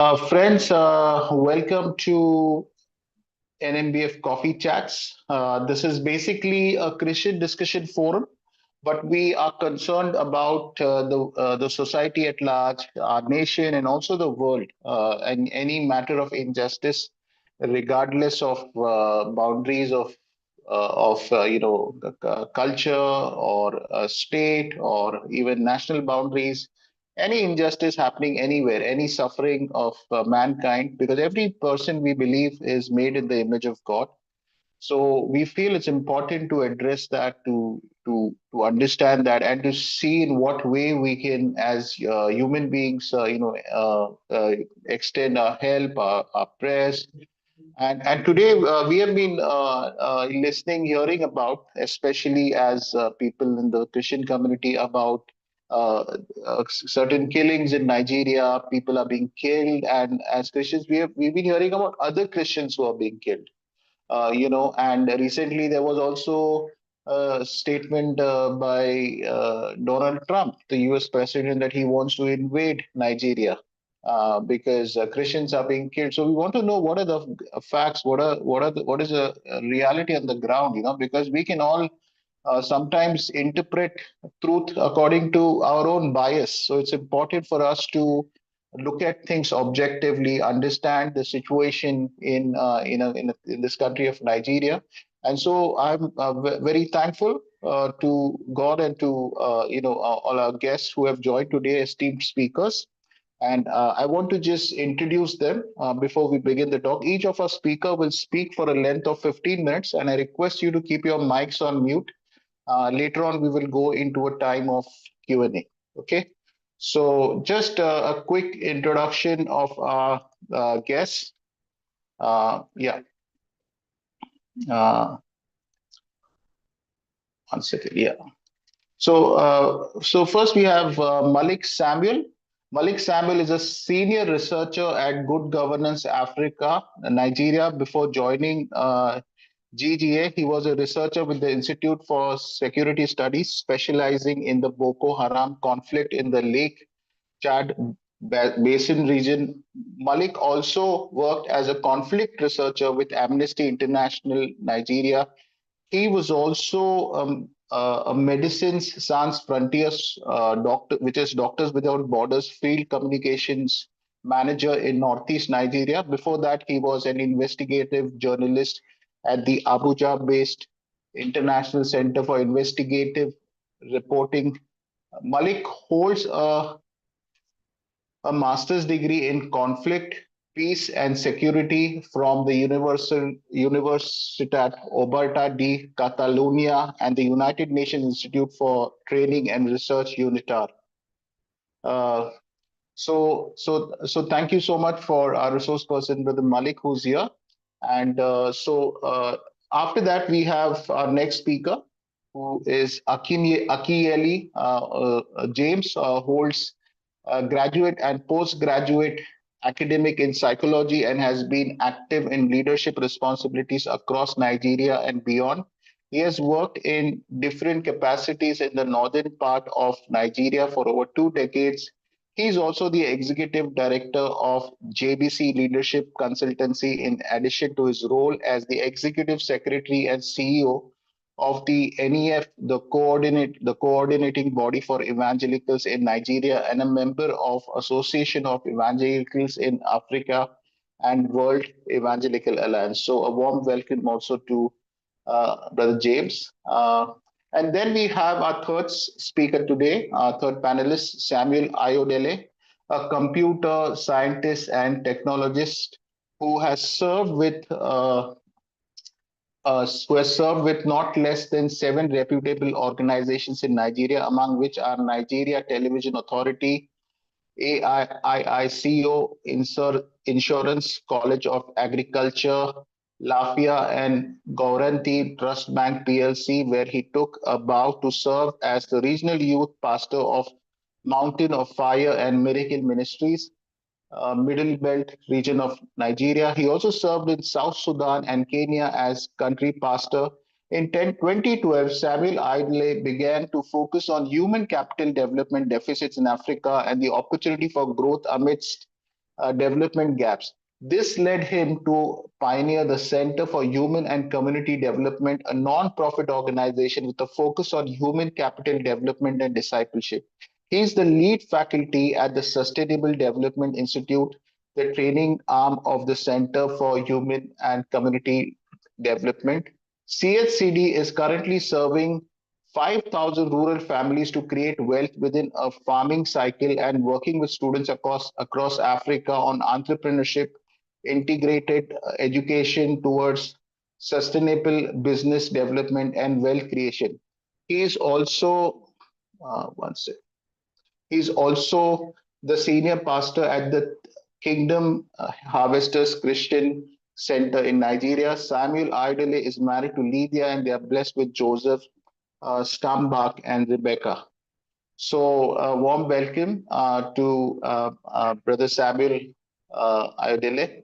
Friends, welcome to NMBF Coffee Chats. This is basically a Christian discussion forum, but we are concerned about the society at large, our nation, and also the world, and any matter of injustice, regardless of boundaries of culture or state or even national boundaries. Any injustice happening anywhere, any suffering of mankind, because every person we believe is made in the image of God. So we feel it's important to address that, to understand that, and to see in what way we can, as human beings, extend our help, our prayers. And today we have been listening, hearing about, especially as people in the Christian community, about certain killings in Nigeria. People are being killed, and as Christians, we've been hearing about other Christians who are being killed. And recently there was also a statement by Donald Trump, the U.S. president, that he wants to invade Nigeria because Christians are being killed. So we want to know what are the facts, what is the reality on the ground, because we can all sometimes interpret truth according to our own bias. So it's important for us to look at things objectively, understand the situation in this country of Nigeria. And so I'm very thankful to God and to all our guests who have joined today, esteemed speakers. And I want to just introduce them before we begin the talk. Each of our speaker will speak for a length of 15 minutes, and I request you to keep your mics on mute. Later on, we will go into a time of Q&A. Okay. So just a quick introduction of our guests. Yeah. Uh, One second. Yeah. So first we have Malik Samuel. Malik Samuel is a senior researcher at Good Governance Africa, Nigeria. Before joining GGA, he was a researcher with the Institute for Security Studies, specializing in the Boko Haram conflict in the Lake Chad Basin region. Malik also worked as a conflict researcher with Amnesty International Nigeria. He was also a Medicines Sans Frontiers doctor, which is Doctors Without Borders field communications manager in Northeast Nigeria. Before that, he was an investigative journalist at the Abuja-based International Center for Investigative Reporting. Malik holds a master's degree in conflict, peace, and security from the Universitat Oberta de Catalunya and the United Nations Institute for Training and Research, UNITAR. Uh, so thank you so much for our resource person, Brother Malik, who's here. And after that, we have our next speaker, who is Akieli James, holds graduate and postgraduate academic in psychology and has been active in leadership responsibilities across Nigeria and beyond. He has worked in different capacities in the northern part of Nigeria for over 2 decades. He is also the executive director of JBC Leadership Consultancy, in addition to his role as the executive secretary and CEO of the NEF, the coordinating body for evangelicals in Nigeria, and a member of Association of Evangelicals in Africa and World Evangelical Alliance. So a warm welcome also to Brother James. And then we have our third speaker today, our third panelist, Samuel Ayodele, a computer scientist and technologist who has served with not less than 7 reputable organizations in Nigeria, among which are Nigeria Television Authority, AIICO, Insurance College of Agriculture, Lafia, and Gauranti Trust Bank PLC, where he took a vow to serve as the regional youth pastor of Mountain of Fire and Miracle Ministries, Middle Belt region of Nigeria. He also served in South Sudan and Kenya as country pastor. In 2012, Samuel Idle began to focus on human capital development deficits in Africa and the opportunity for growth amidst development gaps. This led him to pioneer the Center for Human and Community Development, a non-profit organization with a focus on human capital development and discipleship. He is the lead faculty at the Sustainable Development Institute, the training arm of the Center for Human and Community Development. CHCD is currently serving 5,000 rural families to create wealth within a farming cycle and working with students across Africa on entrepreneurship, integrated education towards sustainable business development and wealth creation. He is also, one sec. He's also the senior pastor at the Kingdom Harvesters Christian Center in Nigeria. Samuel Idole is married to Lydia and they are blessed with Joseph Stambach and Rebecca. So, warm welcome to Brother Samuel Ayodele.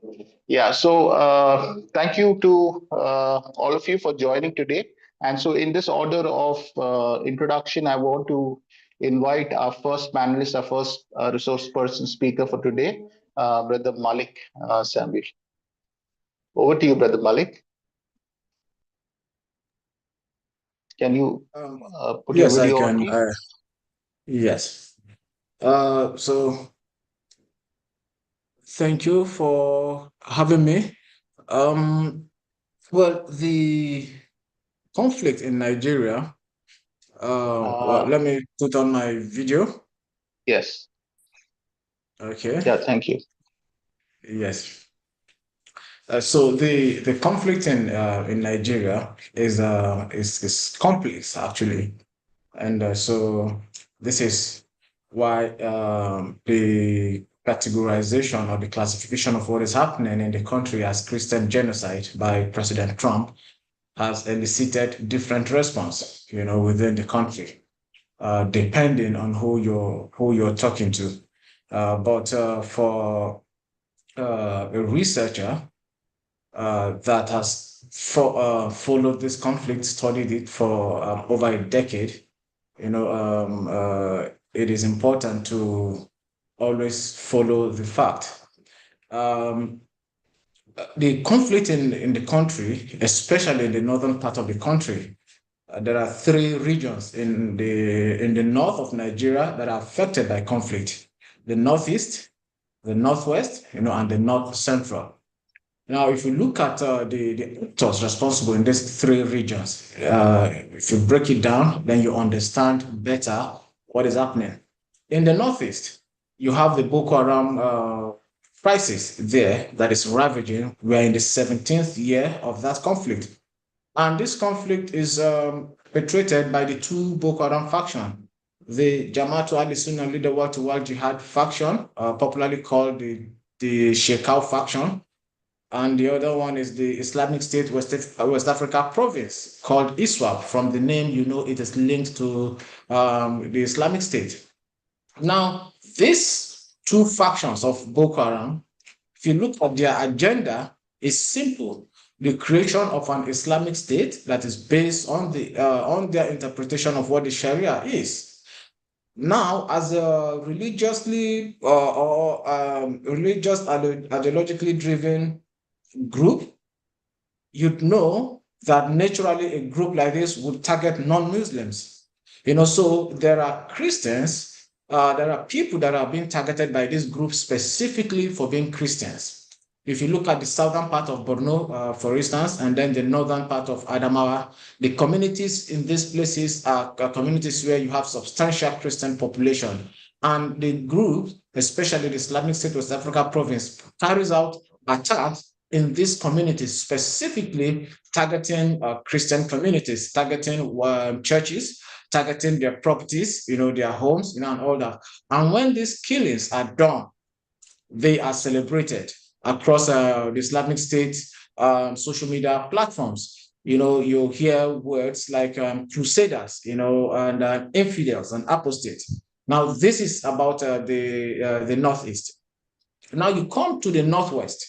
Yeah, so thank you to all of you for joining today. And so, in this order of introduction, I want to invite our first panelist, our first resource person speaker for today, Brother Malik Samuel. Over to you, Brother Malik. Can you Um, put your yes, I video on, can. please? Yes. So thank you for having me. Um, well, the conflict in Nigeria. Well, Uh, let me put on my video. yes. Okay. Yeah, thank you. Yes. So the conflict in Nigeria is complex actually, and so this is why the categorization or the classification of what is happening in the country as Christian genocide by President Trump has elicited different response, within the country, depending on who you're talking to. But for a researcher that has followed this conflict, studied it for over a decade, it is important to always follow the fact. Um, the conflict in the country, especially in the northern part of the country, there are three regions in the north of Nigeria that are affected by conflict: the northeast, the northwest, and the north central. Now, if you look at the actors responsible in these three regions, if you break it down, then you understand better what is happening. In the Northeast, you have the Boko Haram crisis there that is ravaging. We are in the 17th year of that conflict. And this conflict is perpetrated by the two Boko Haram faction. The Jamaatul al-Sunnah Leader to World Jihad faction, popularly called the Shekau faction, and the other one is the Islamic State West Africa province called ISWAP. From the name, it is linked to the Islamic State. Now, these two factions of Boko Haram, if you look at their agenda, is simple: the creation of an Islamic State that is based on their interpretation of what the Sharia is. Now, as a religiously or religious ideologically driven group, you'd know that naturally a group like this would target non-Muslims. So there are Christians, there are people that are being targeted by this group specifically for being Christians. If you look at the southern part of Borno, for instance, and then the northern part of Adamawa, the communities in these places are communities where you have substantial Christian population. And the group, especially the Islamic State West Africa province, carries out attacks in these communities, specifically targeting Christian communities, targeting churches, targeting their properties, their homes, and all that. And when these killings are done, they are celebrated across the Islamic State social media platforms. You hear words like crusaders, and infidels and apostates. Now, this is about the Northeast. Now you come to the Northwest,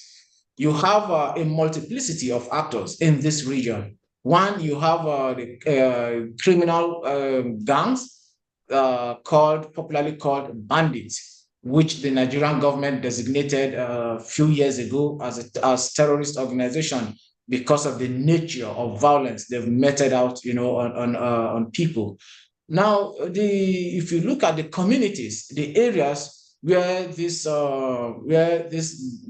you have a multiplicity of actors in this region. One, you have the criminal gangs popularly called bandits. which the Nigerian government designated a few years ago as terrorist organization because of the nature of violence they've meted out, on people. Now, if you look at the communities, the areas where this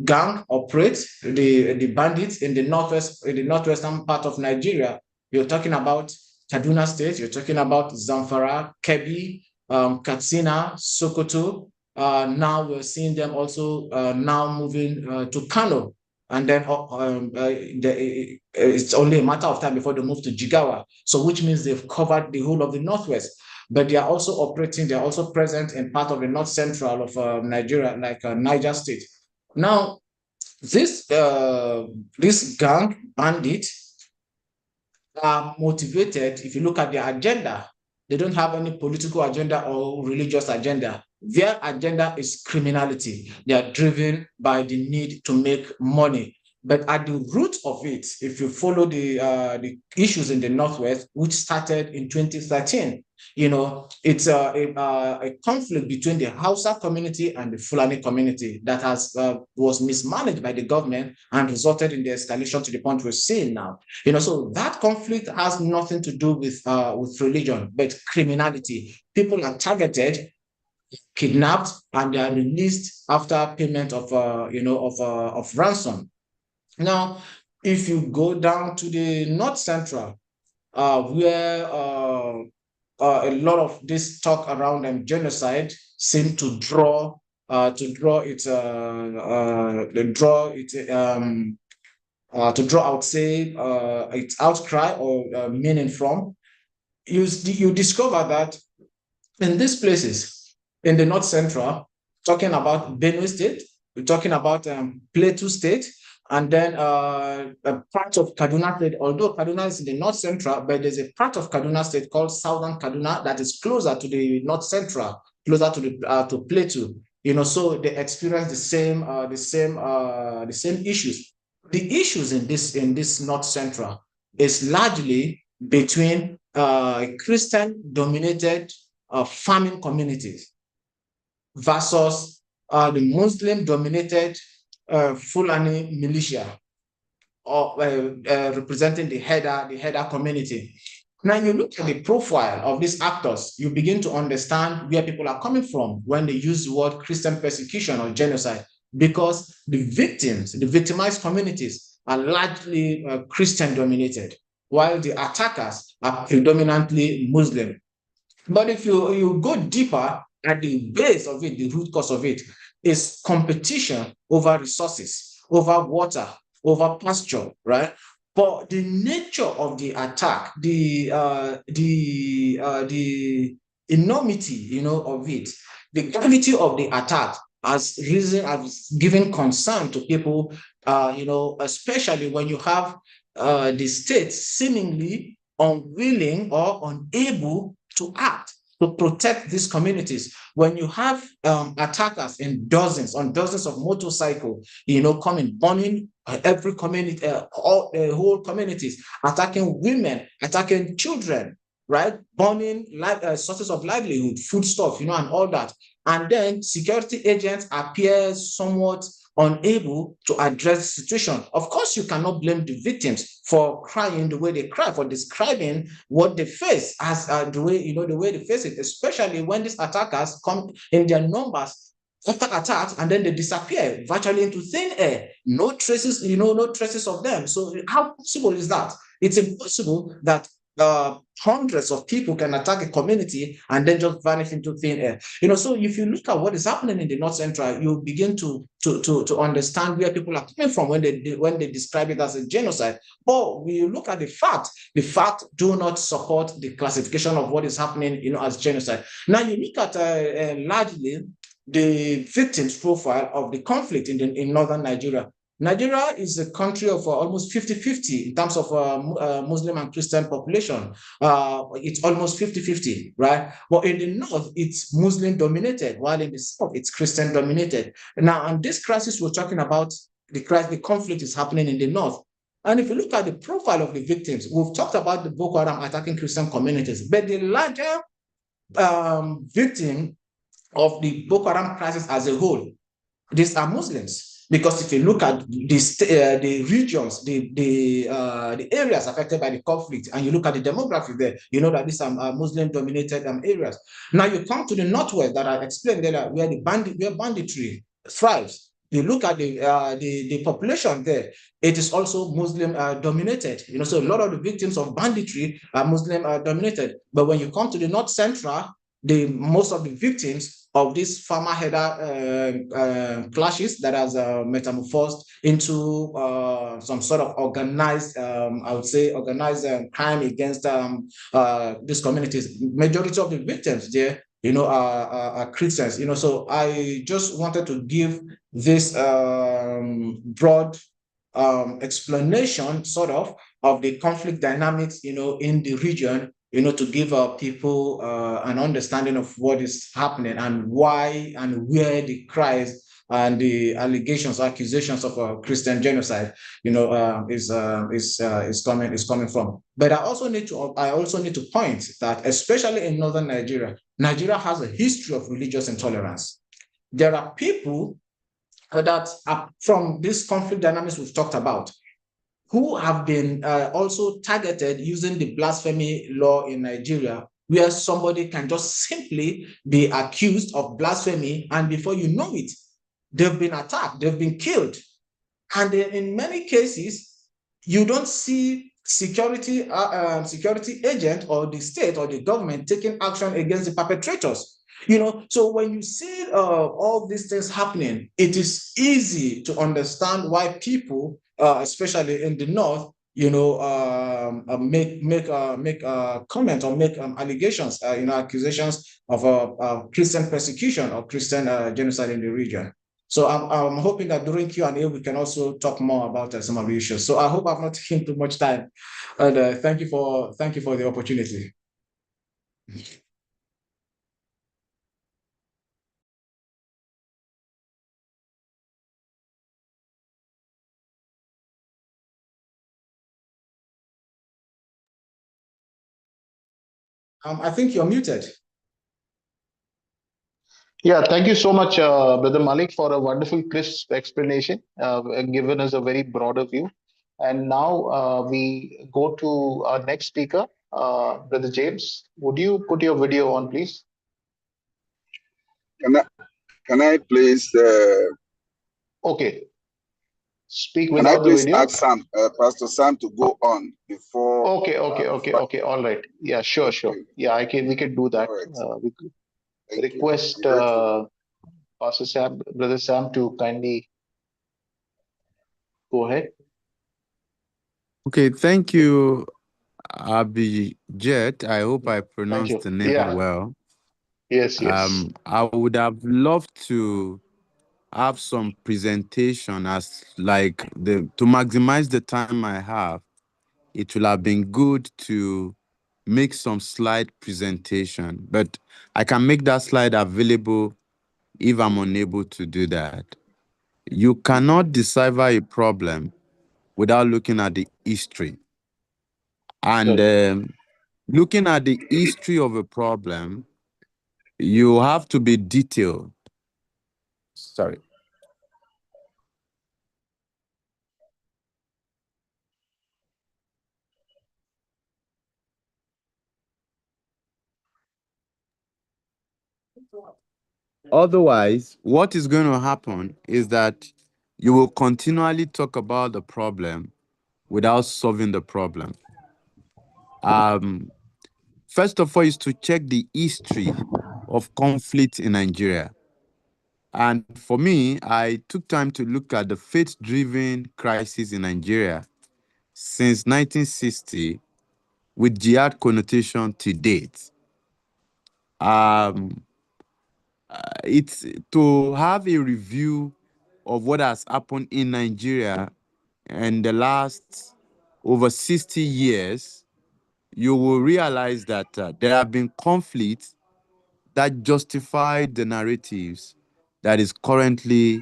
gang operates, the bandits in the northwestern part of Nigeria, you're talking about Kaduna State, you're talking about Zamfara, Kebbi, Katsina, Sokoto. Now we're seeing them also now moving to Kano, and then it's only a matter of time before they move to Jigawa. So, which means they've covered the whole of the northwest. But they are also operating. They are also present in part of the north central of Nigeria, like Niger State. Now, this gang bandit are motivated. If you look at their agenda, they don't have any political agenda or religious agenda. Their agenda is criminality. They are driven by the need to make money. But at the root of it, if you follow the issues in the Northwest, which started in 2013, it's a conflict between the Hausa community and the Fulani community that was mismanaged by the government and resulted in the escalation to the point we're seeing now. So that conflict has nothing to do with religion, but criminality. People are targeted, kidnapped, and they are released after payment of ransom. Now, if you go down to the north central, where a lot of this talk around genocide seem to draw I would say, its outcry or meaning from, you discover that in these places, in the North Central, talking about Benue State, we're talking about Plateau State, and then a part of Kaduna State. Although Kaduna is in the North Central, but there's a part of Kaduna State called Southern Kaduna that is closer to the North Central, closer to Plateau. So they experience the same issues. The issues in this North Central is largely between Christian-dominated farming communities versus the Muslim-dominated Fulani militia, or representing the header community. Now, you look at the profile of these actors, you begin to understand where people are coming from when they use the word Christian persecution or genocide, because the victims, the victimized communities, are largely Christian dominated, while the attackers are predominantly Muslim. But if you go deeper at the base of it, the root cause of it is competition over resources, over water, over pasture, right? But the nature of the attack, the enormity, of it, the gravity of the attack has given concern to people, especially when you have the state seemingly unwilling or unable to act to protect these communities. When you have attackers on dozens of motorcycles, coming, burning every community, all whole communities, attacking women, attacking children, right? Burning sources of livelihood, foodstuff, and all that. And then security agents appear somewhat unable to address the situation. Of course, you cannot blame the victims for crying the way they cry, for describing what they face as the way they face it, especially when these attackers come in their numbers after attacks and then they disappear virtually into thin air. No traces, no traces of them. So how possible is that? It's impossible that hundreds of people can attack a community and then just vanish into thin air. So if you look at what is happening in the North Central, you begin to understand where people are coming from when they describe it as a genocide. But when you look at the fact do not support the classification of what is happening, as genocide. Now you look at largely the victims profile of the conflict in northern Nigeria. Nigeria is a country of almost 50-50 in terms of Muslim and Christian population. It's almost 50-50, right? But in the north, it's Muslim dominated, while in the south, it's Christian dominated. Now, on this crisis we're talking about, the conflict is happening in the north. And if you look at the profile of the victims, we've talked about the Boko Haram attacking Christian communities, but the larger victim of the Boko Haram crisis as a whole, these are Muslims. Because if you look at the regions, the areas affected by the conflict, and you look at the demography there, you know that these are Muslim-dominated areas. Now you come to the northwest that I explained earlier, where banditry thrives. You look at the population there; it is also Muslim dominated. You know, so a lot of the victims of banditry are Muslim dominated. But when you come to the north central, the most of the victims of these farmer header clashes that has metamorphosed into some sort of organized, I would say, organized crime against these communities. Majority of the victims there, you know, are Christians. You know, so I just wanted to give this broad explanation, sort of the conflict dynamics, you know, in the region, you know, to give people an understanding of what is happening and why and where the cries and the allegations, accusations of a Christian genocide, you know, is coming from. But I also need to point that, especially in northern Nigeria, Nigeria has a history of religious intolerance. There are people that are from this conflict dynamics we've talked about, who have been also targeted using the blasphemy law in Nigeria, where somebody can just simply be accused of blasphemy, and before you know it, they've been attacked, they've been killed. And in many cases, you don't see security agent or the state or the government taking action against the perpetrators. You know, so when you see all these things happening, it is easy to understand why people, especially in the north, you know, make comment or make allegations, you know, accusations of Christian persecution or Christian genocide in the region. So I'm hoping that during Q&A, we can also talk more about some of the issues. So I hope I've not taken too much time. And thank you for the opportunity. I think you're muted. Yeah, thank you so much, Brother Malik, for a wonderful, crisp explanation, given us a very broader view. And now we go to our next speaker, Brother James. Would you put your video on, please? Can I please Okay, speak can I without the please video. ask Pastor Sam to go on before Okay. All right. Yeah, sure, sure. okay. Yeah, I can. We can do All that. right. We could Thank you. request I'm grateful. Pastor Sam, Brother Sam, to kindly go ahead. Okay, thank you, Jet. I hope I Thank pronounced you. the name Yeah. well. Yes. I would have loved to have some presentation as like the to maximize the time I have. It will have been good to make some slide presentation, but I can make that slide available if I'm unable to do that. You cannot decipher a problem without looking at the history. And Good. looking at the history of a problem, you have to be detailed. Sorry. Otherwise, what is going to happen is that you will continually talk about the problem without solving the problem. Um, First of all, is to check the history of conflict in Nigeria. And for me, I took time to look at the faith-driven crisis in Nigeria since 1960 with jihad connotation to date. Um, it's to have a review of what has happened in Nigeria in the last over 60 years, you will realize that there have been conflicts that justify the narratives that is currently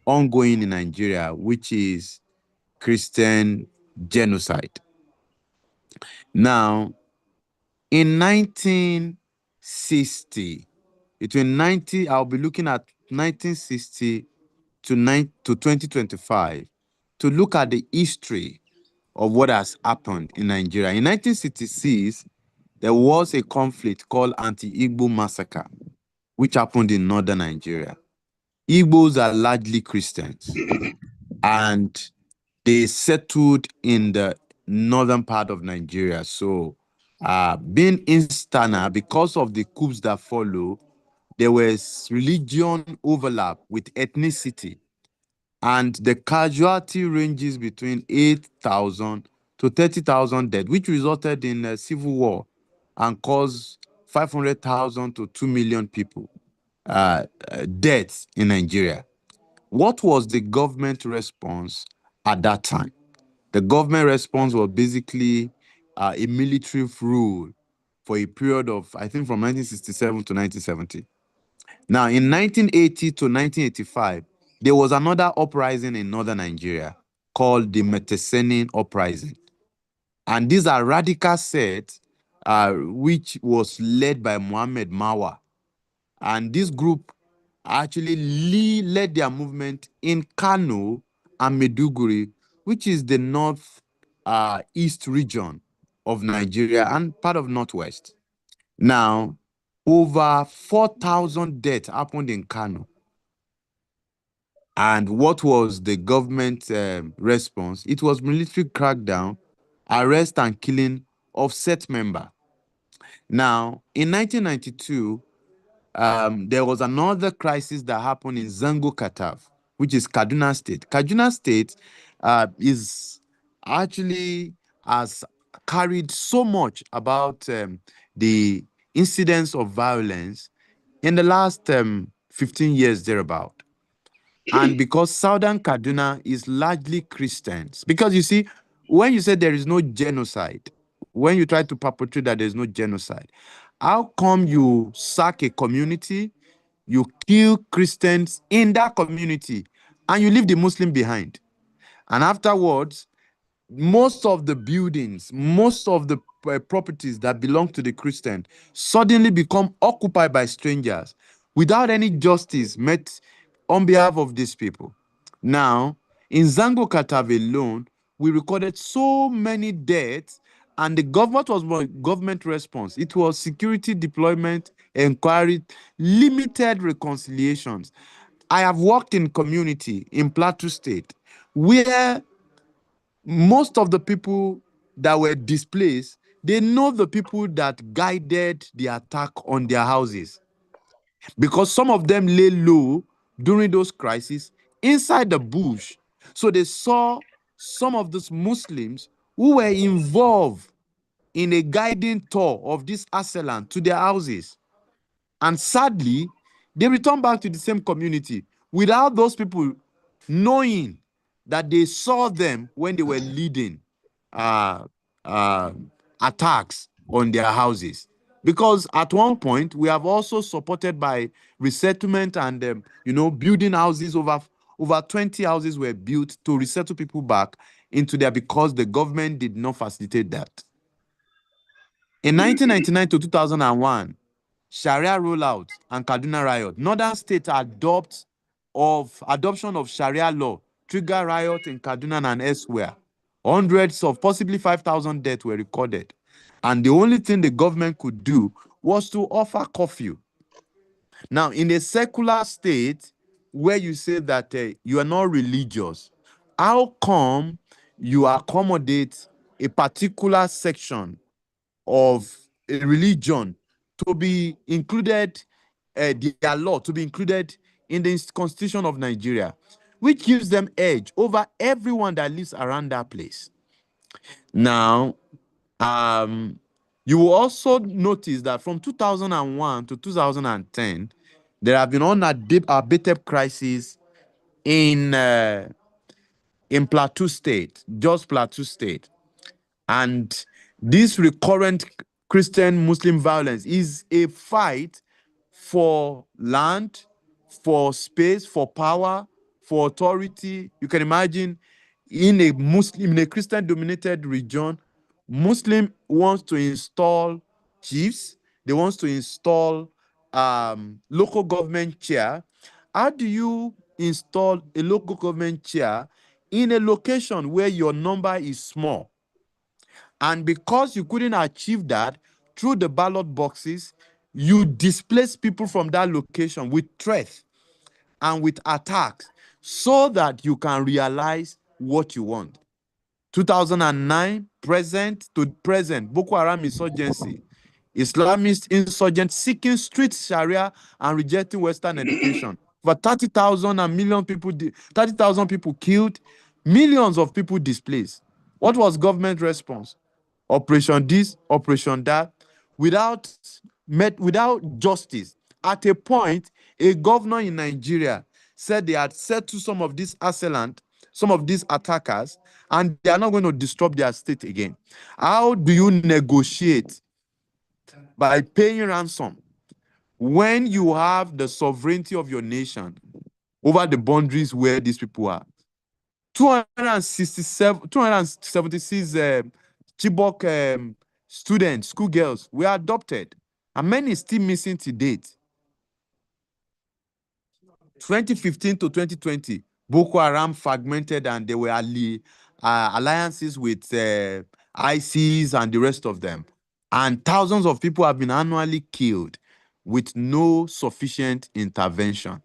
ongoing in Nigeria, which is Christian genocide. Now, in 1960, I'll be looking at 1960 to 2025 to look at the history of what has happened in Nigeria. In 1966, there was a conflict called Anti-Igbo Massacre, which happened in northern Nigeria. Igbos are largely Christians, and they settled in the northern part of Nigeria. So, being instana, because of the coups that follow, there was religion overlap with ethnicity, and the casualty ranges between 8,000 to 30,000 dead, which resulted in a civil war and caused 500,000 to 2 million people deaths in Nigeria. What was the government response at that time? The government response was basically a military rule for a period of, I think, from 1967 to 1970. Now, in 1980 to 1985, there was another uprising in northern Nigeria called the Metesenin Uprising. And these are radical sects, which was led by Muhammad Mawa. And this group actually led their movement in Kano and Meduguri, which is the north east region of Nigeria and part of northwest. Now, over 4,000 deaths happened in Kano. And what was the government response? It was military crackdown, arrest and killing of set member. Now, in 1992, there was another crisis that happened in Zango Katav, which is Kaduna State. Kaduna State is actually has carried so much about the incidents of violence in the last 15 years thereabout. And because Southern Kaduna is largely Christians, because you see, when you say there is no genocide, when you try to perpetrate that there's no genocide, how come you sack a community, you kill Christians in that community, and you leave the Muslim behind? And afterwards, most of the buildings, most of the properties that belong to the Christian suddenly become occupied by strangers without any justice met on behalf of these people. Now, in Zango Katav alone, we recorded so many deaths, and the government was government response. It was security deployment, inquiry, limited reconciliations. I have worked in community in Plateau State where most of the people that were displaced, they know the people that guided the attack on their houses, because some of them lay low during those crises inside the bush. So they saw some of those Muslims who were involved in a guiding tour of this assailant to their houses. And sadly, they return back to the same community without those people knowing that they saw them when they were leading uh, uh, attacks on their houses. Because at one point, we have also supported by resettlement and building houses. Over 20 houses were built to resettle people back into there because the government did not facilitate that. In 1999 to 2001, Sharia rollout and Kaduna riot. Northern states adoption of Sharia law trigger riot in Kaduna and elsewhere. Hundreds of possibly 5,000 deaths were recorded. And the only thing the government could do was to offer curfew. Now, in a secular state where you say that you are not religious, how come you accommodate a particular section of a religion to be included, their law to be included in the constitution of Nigeria, which gives them edge over everyone that lives around that place? Now, you will also notice that from 2001 to 2010, there have been unabated crises in Plateau State, just Plateau State. And this recurrent Christian-Muslim violence is a fight for land, for space, for power, for authority. You can imagine in a Christian-dominated region, Muslim wants to install chiefs, they want to install local government chair, how do you install a local government chair in a location where your number is small? And because you couldn't achieve that through the ballot boxes, you displace people from that location with threats and with attacks so that you can realize what you want. 2009, present to present, Boko Haram insurgency, Islamist insurgents seeking street Sharia and rejecting Western education. For 30,000 and million people, 30,000 people killed, millions of people displaced. What was government response? Operation this, operation that, without justice. At a point, a governor in Nigeria said they had settled some of these assailant, some of these attackers, and they are not going to disrupt their state again. How do you negotiate? By paying ransom when you have the sovereignty of your nation over the boundaries where these people are. 276 Chibok students, schoolgirls, were adopted, and many still missing to date. 2015 to 2020, Boko Haram fragmented, and there were alliances with ISIS and the rest of them. And thousands of people have been annually killed with no sufficient intervention.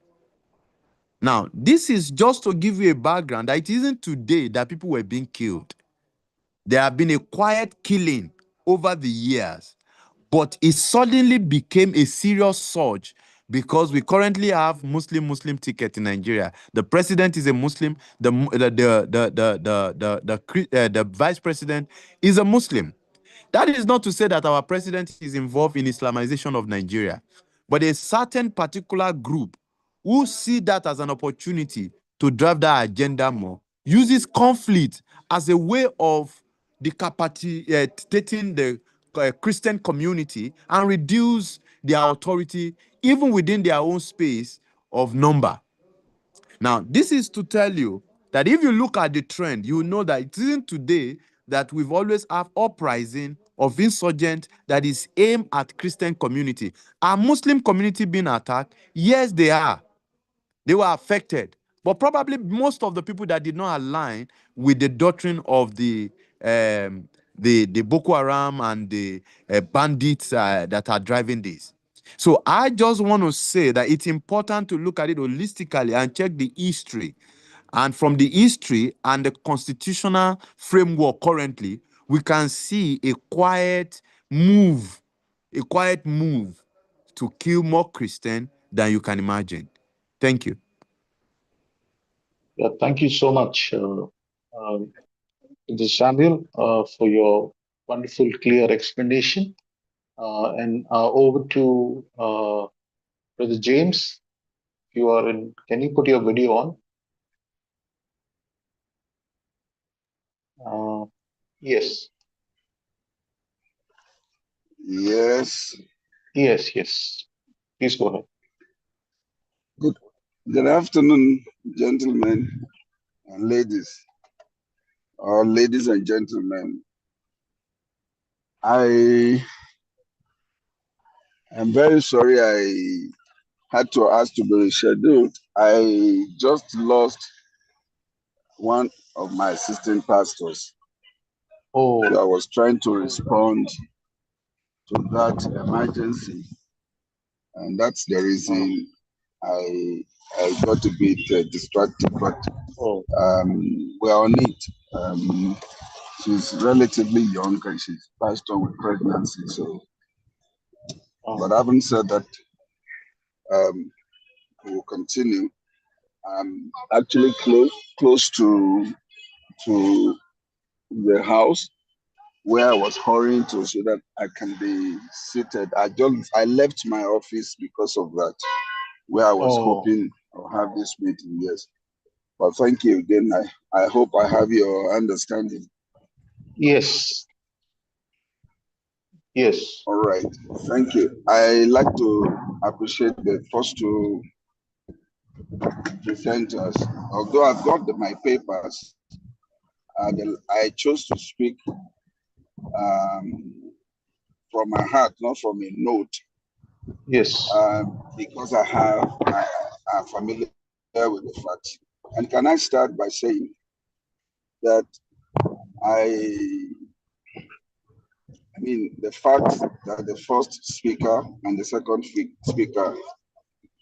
Now, this is just to give you a background that it isn't today that people were being killed. There have been a quiet killing over the years, but it suddenly became a serious surge because we currently have Muslim ticket in Nigeria. The president is a Muslim. The vice president is a Muslim. That is not to say that our president is involved in Islamization of Nigeria, but a certain particular group who see that as an opportunity to drive that agenda more, uses conflict as a way of decapitating the Christian community and reduce their authority even within their own space of number. Now, this is to tell you that if you look at the trend, you know that it isn't today that we've always have uprising of insurgent that is aimed at Christian community. Are Muslim community being attacked? Yes, they are. They were affected. But probably most of the people that did not align with the doctrine of the Boko Haram and the bandits that are driving this. So I just want to say that it's important to look at it holistically and check the history. And from the history and the constitutional framework currently, we can see a quiet move to kill more Christian than you can imagine. Thank you. Yeah, thank you so much, um, Mr. Samuel, for your wonderful, clear explanation. And over to Brother James. If you are in, can you put your video on? Uh, yes, Yes. yes. Please go ahead. Good, good afternoon, gentlemen and ladies, or ladies and gentlemen. I am very sorry I had to ask to be rescheduled. I just lost one of my assistant pastors. Oh, So I was trying to respond to that emergency, and that's the reason I got a bit distracted. But oh, we're on it. She's relatively young and she's passed on with pregnancy. So, but oh, having said that, we'll continue. I'm actually close to the house where I was hurrying to so that I can be seated. I left my office because of that, where I was oh, hoping I'll have this meeting. Yes, but thank you again. I hope I have your understanding. yes, yes. All right, thank you. I like to appreciate the first two presenters. Although I've got my papers, I chose to speak from my heart, not from a note. Yes. because I'm familiar with the facts. And can I start by saying that I, I mean, the fact that the first speaker and the second speaker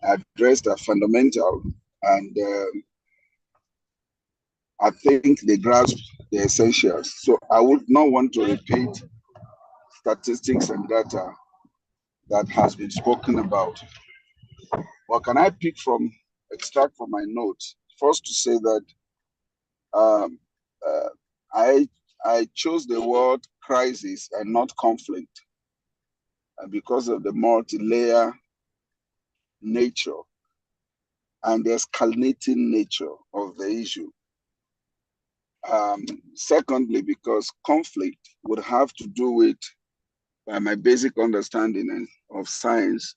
addressed are fundamental, and I think they grasp the essentials. So I would not want to repeat statistics and data that has been spoken about. What can I extract from my notes? First, to say that um, uh, I I chose the word crisis and not conflict because of the multi-layer nature and the escalating nature of the issue. Um, Secondly, because conflict would have to do with, by my basic understanding of science,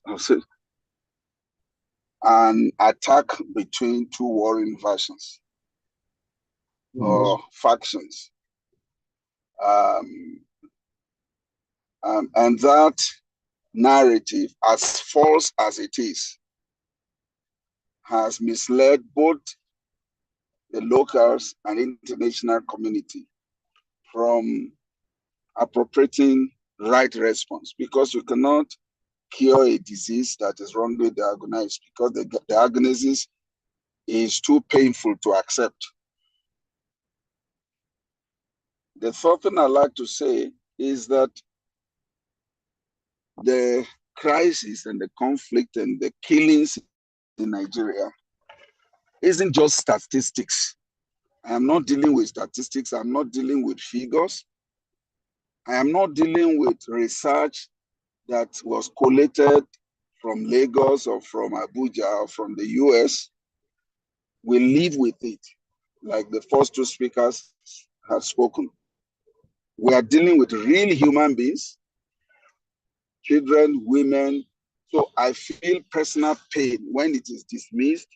an attack between two warring versions Yes. or factions. Um, and that narrative, as false as it is, has misled both the locals and international community from appropriating right response, because you cannot cure a disease that is wrongly diagnosed, because the diagnosis is too painful to accept. The third thing I like to say is that the crisis and the conflict and the killings in Nigeria isn't just statistics. I am not dealing with statistics. I'm not dealing with figures. I am not dealing with research that was collated from Lagos or from Abuja or from the US. We live with it, like the first two speakers have spoken. We are dealing with real human beings, children, women. So I feel personal pain when it is dismissed,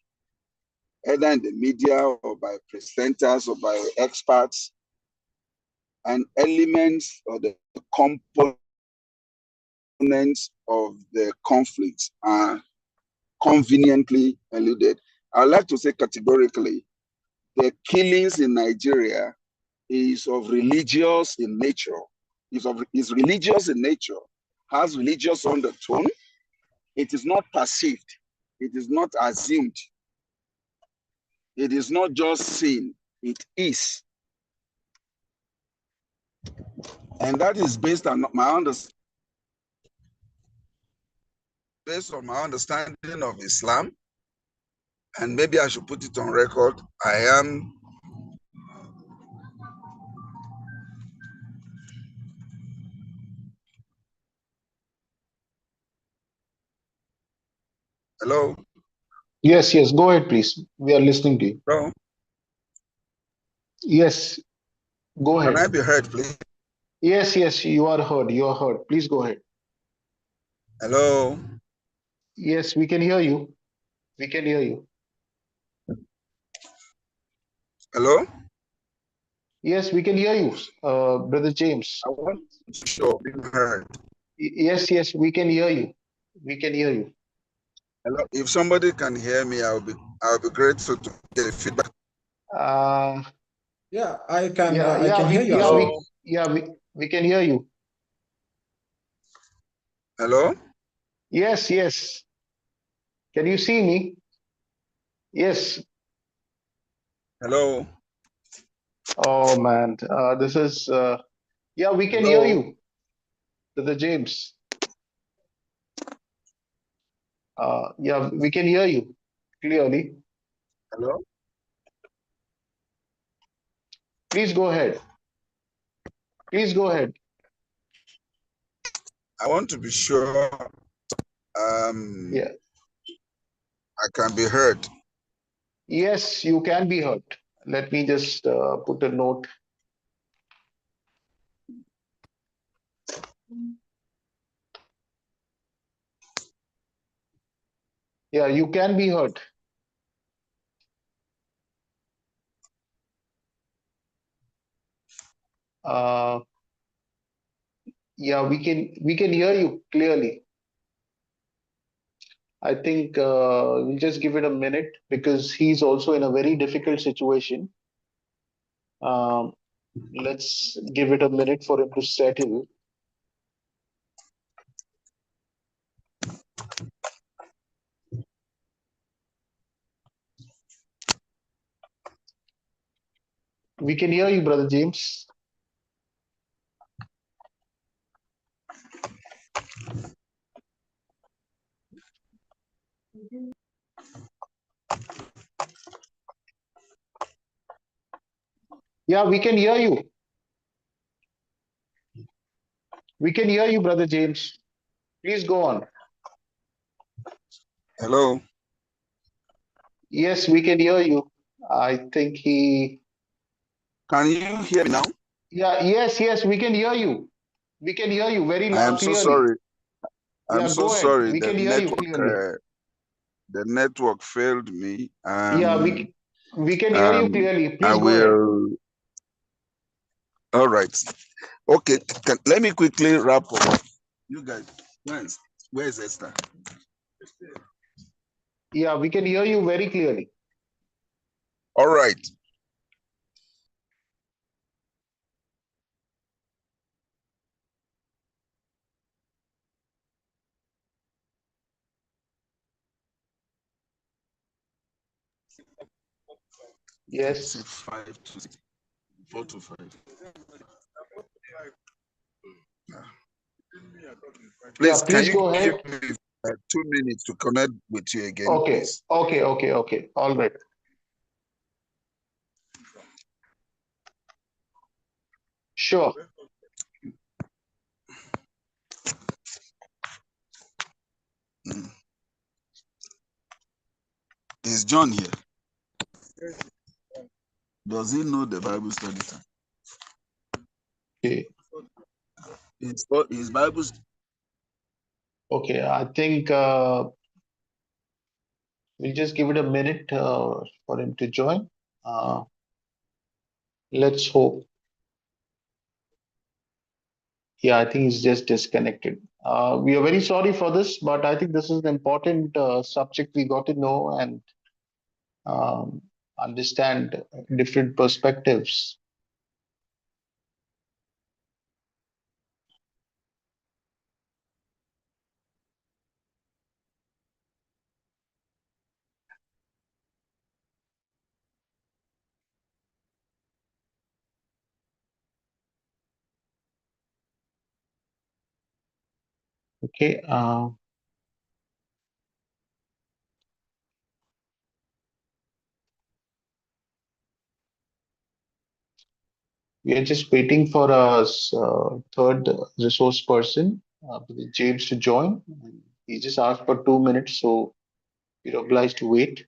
either in the media or by presenters or by experts, and elements or the components of the conflict are conveniently eluded. I'd like to say categorically, the killings in Nigeria is of religious in nature, is religious in nature, has religious undertone. It is not perceived, it is not assumed, it is not just seen, it is. And that is based on my understanding of Islam. And maybe I should put it on record. I am hello, Yes, yes. Go ahead, please. We are listening to you. hello. Yes, go Can ahead. I be heard, please? Yes, yes, you are heard. You are heard. Please go ahead. Hello, Yes, we can hear you. We can hear you. hello. Yes, we can hear you, Brother James. I want to show being heard. Yes, yes, we can hear you. We can hear you. Hello. If somebody can hear me, I'll be grateful to get feedback. Uh, Yeah, yeah, I can yeah, hear we, you as yeah, well. Hello, we can hear you. hello, Yes, yes. Can you see me? Yes. hello, Oh man, this is. Yeah, we can hear hello, you, Brother James. Yeah, we can hear you clearly. hello. Please go ahead. Please go ahead. I want to be sure Yeah. I can be heard. Yes, you can be heard. Let me just put a note. Yeah, you can be heard. Uh, yeah, we can hear you clearly. I think we'll just give it a minute because he's also in a very difficult situation. Um, let's give it a minute for him to settle. We can hear you, Brother James. Yeah, we can hear you. We can hear you, Brother James. Please go on. Hello. Yes, we can hear you. I think he. Can you hear me now? Yeah, yes, we can hear you. We can hear you very I am loud, so clearly. sorry. I'm Yeah, so go ahead. sorry. We can hear you clearly. The network failed me. Yeah, we can hear you clearly. I Please go ahead. will. All right. Okay. Let me quickly wrap up. You guys, where's Esther? Yeah, we can hear you very clearly. All right. Say Yes. 4 to 5. Yeah, Please, can please you go give ahead. me 2 minutes to connect with you again, Okay, please? okay. All right. Sure. Mm. Is John here? Does he know the Bible study time? Okay. His Bible. Okay. I think we'll just give it a minute for him to join. Uh, let's hope. Yeah, I think he's just disconnected. We are very sorry for this, but I think this is an important subject we got to know and um, understand different perspectives. Okay. We are just waiting for a third resource person, James, to join. He just asked for 2 minutes, so we're obliged to wait.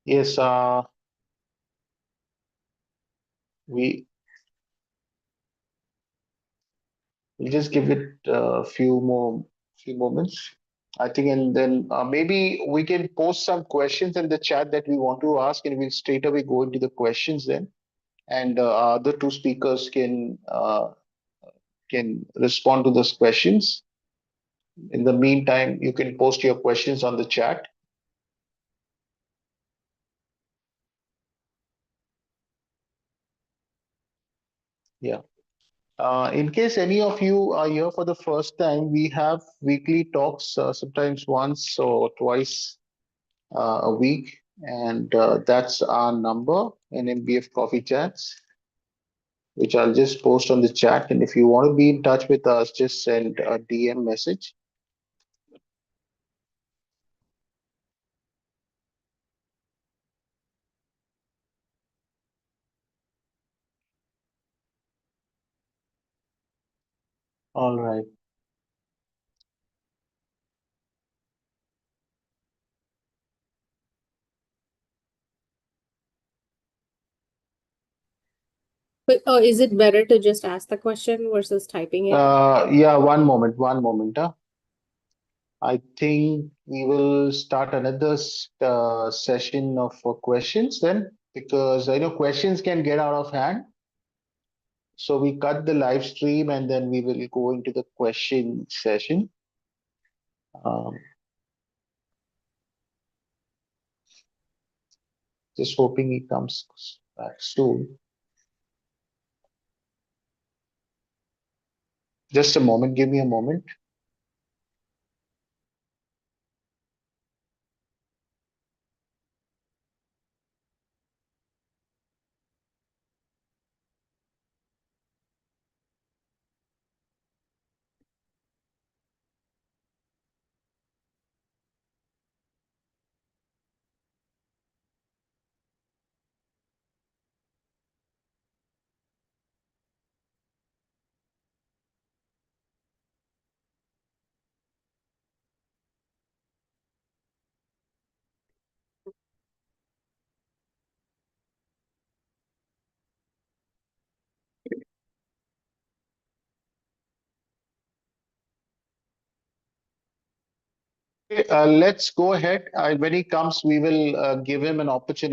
Yes, we will just give it a few moments, I think, and then maybe we can post some questions in the chat that we want to ask, and we'll straight away go into the questions then, and other two speakers can respond to those questions. In the meantime, you can post your questions on the chat. Yeah. In case any of you are here for the first time, we have weekly talks, sometimes once or twice a week, and that's our number in MBF Coffee Chats, which I'll just post on the chat. And if you want to be in touch with us, just send a DM message. All right. But oh, is it better to just ask the question versus typing it? Yeah, one moment. I think we will start another session of questions then, because I know questions can get out of hand. So we cut the live stream and then we will go into the question session. Um, just hoping he comes back soon. Just a moment, give me a moment. Okay, let's go ahead. When he comes, we will give him an opportunity